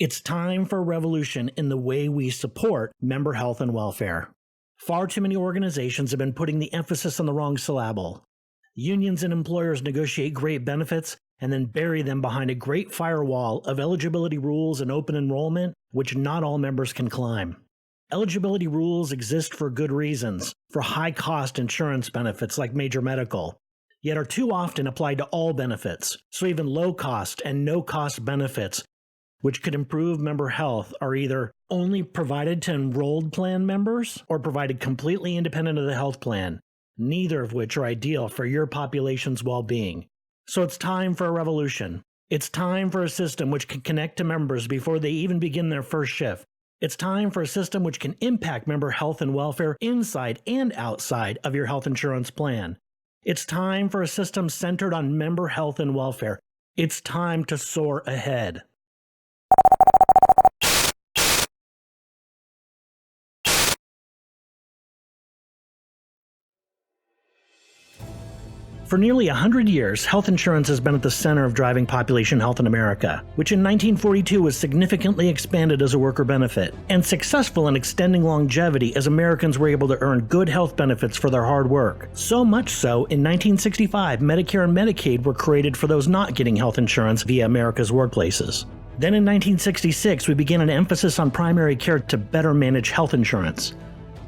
It's time for a revolution in the way we support member health and welfare. Far too many organizations have been putting the emphasis on the wrong syllable. Unions and employers negotiate great benefits and then bury them behind a great firewall of eligibility rules and open enrollment, which not all members can climb. Eligibility rules exist for good reasons, for high-cost insurance benefits like major medical, yet are too often applied to all benefits, so even low-cost and no-cost benefits, which could improve member health, are either only provided to enrolled plan members or provided completely independent of the health plan, neither of which are ideal for your population's well-being. So it's time for a revolution. It's time for a system which can connect to members before they even begin their first shift. It's time for a system which can impact member health and welfare inside and outside of your health insurance plan. It's time for a system centered on member health and welfare. It's time to soar ahead. For nearly 100 years, health insurance has been at the center of driving population health in America, which in 1942 was significantly expanded as a worker benefit, and successful in extending longevity as Americans were able to earn good health benefits for their hard work. So much so, in 1965, Medicare and Medicaid were created for those not getting health insurance via America's workplaces. Then in 1966, we began an emphasis on primary care to better manage health insurance.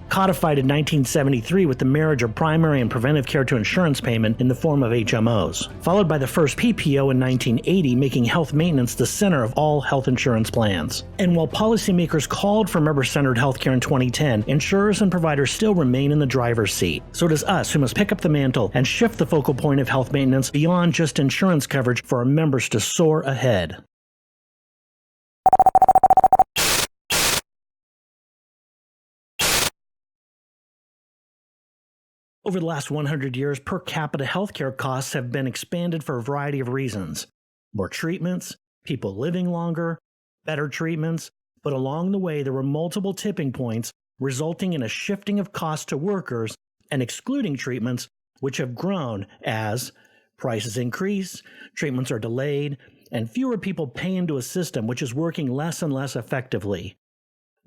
Codified in 1973 with the marriage of primary and preventive care to insurance payment in the form of HMOs, followed by the first PPO in 1980, making health maintenance the center of all health insurance plans. And while policymakers called for member-centered healthcare in 2010, insurers and providers still remain in the driver's seat. So it is us who must pick up the mantle and shift the focal point of health maintenance beyond just insurance coverage for our members to soar ahead. Over the last 100 years, per capita healthcare costs have been expanded for a variety of reasons. More treatments, people living longer, better treatments, but along the way there were multiple tipping points resulting in a shifting of costs to workers and excluding treatments which have grown as prices increase, treatments are delayed, and fewer people pay into a system which is working less and less effectively.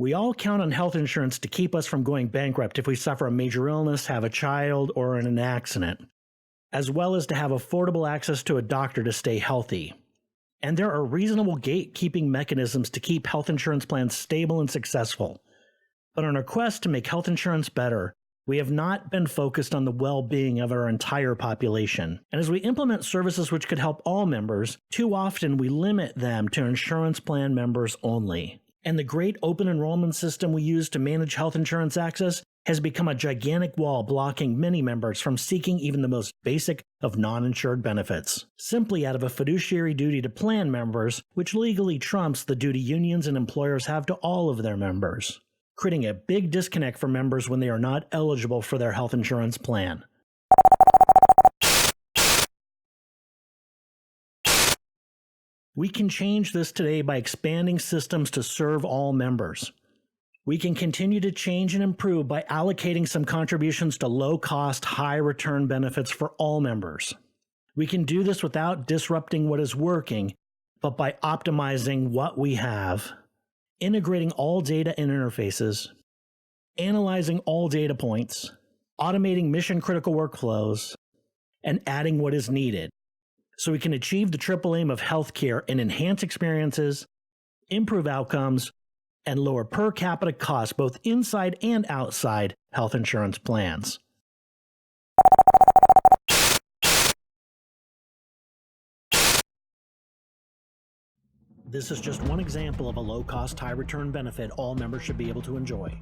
We all count on health insurance to keep us from going bankrupt if we suffer a major illness, have a child, or are in an accident, as well as to have affordable access to a doctor to stay healthy. And there are reasonable gatekeeping mechanisms to keep health insurance plans stable and successful. But on our quest to make health insurance better, we have not been focused on the well-being of our entire population. And as we implement services which could help all members, too often we limit them to insurance plan members only. And the great open enrollment system we use to manage health insurance access has become a gigantic wall blocking many members from seeking even the most basic of non-insured benefits, simply out of a fiduciary duty to plan members, which legally trumps the duty unions and employers have to all of their members, creating a big disconnect for members when they are not eligible for their health insurance plan. We can change this today by expanding systems to serve all members. We can continue to change and improve by allocating some contributions to low-cost, high-return benefits for all members. We can do this without disrupting what is working, but by optimizing what we have, integrating all data and interfaces, analyzing all data points, automating mission-critical workflows, and adding what is needed, so we can achieve the triple aim of healthcare and enhance experiences, improve outcomes, and lower per capita costs both inside and outside health insurance plans. This is just one example of a low-cost, high-return benefit all members should be able to enjoy.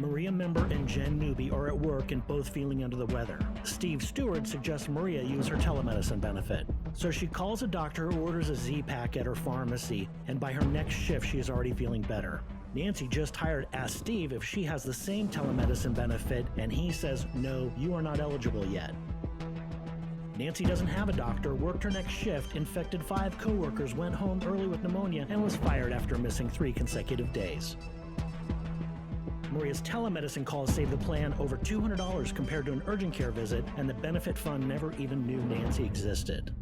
Maria, Member, and Jen Newbie are at work and both feeling under the weather. Steve, Steward, suggests Maria use her telemedicine benefit. So she calls a doctor who orders a Z-Pack at her pharmacy, and by her next shift she is already feeling better. Nancy, just hired, asks Steve if she has the same telemedicine benefit, and he says, no, you are not eligible yet. Nancy doesn't have a doctor, worked her next shift, infected 5 coworkers, went home early with pneumonia, and was fired after missing 3 consecutive days. Maria's telemedicine calls saved the plan over $200 compared to an urgent care visit, and the benefit fund never even knew Nancy existed.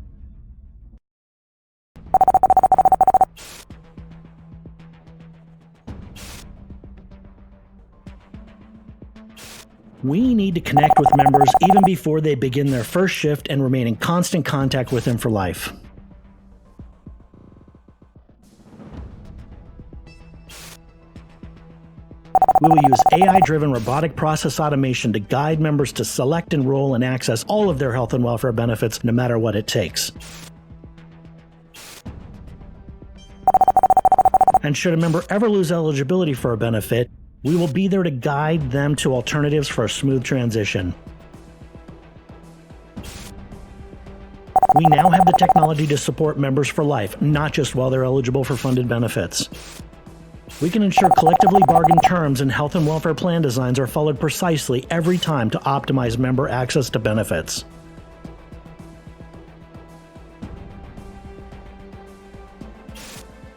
We need to connect with members even before they begin their first shift and remain in constant contact with them for life. We will use AI-driven robotic process automation to guide members to select, enroll, and access all of their health and welfare benefits, no matter what it takes. And should a member ever lose eligibility for a benefit, we will be there to guide them to alternatives for a smooth transition. We now have the technology to support members for life, not just while they're eligible for funded benefits. We can ensure collectively bargained terms and health and welfare plan designs are followed precisely every time to optimize member access to benefits.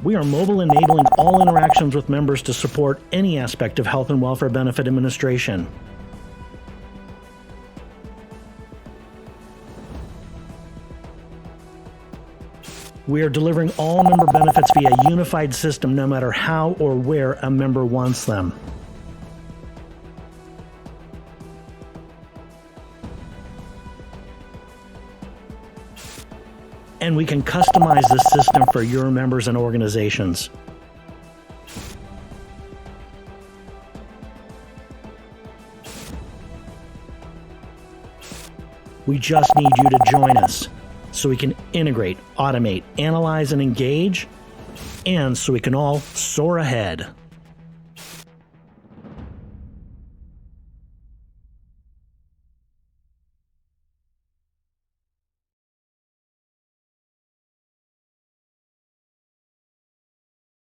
We are mobile, enabling all interactions with members to support any aspect of health and welfare benefit administration. We are delivering all member benefits via a unified system, no matter how or where a member wants them. And we can customize this system for your members and organizations. We just need you to join us so we can integrate, automate, analyze, and engage, and so we can all soar ahead.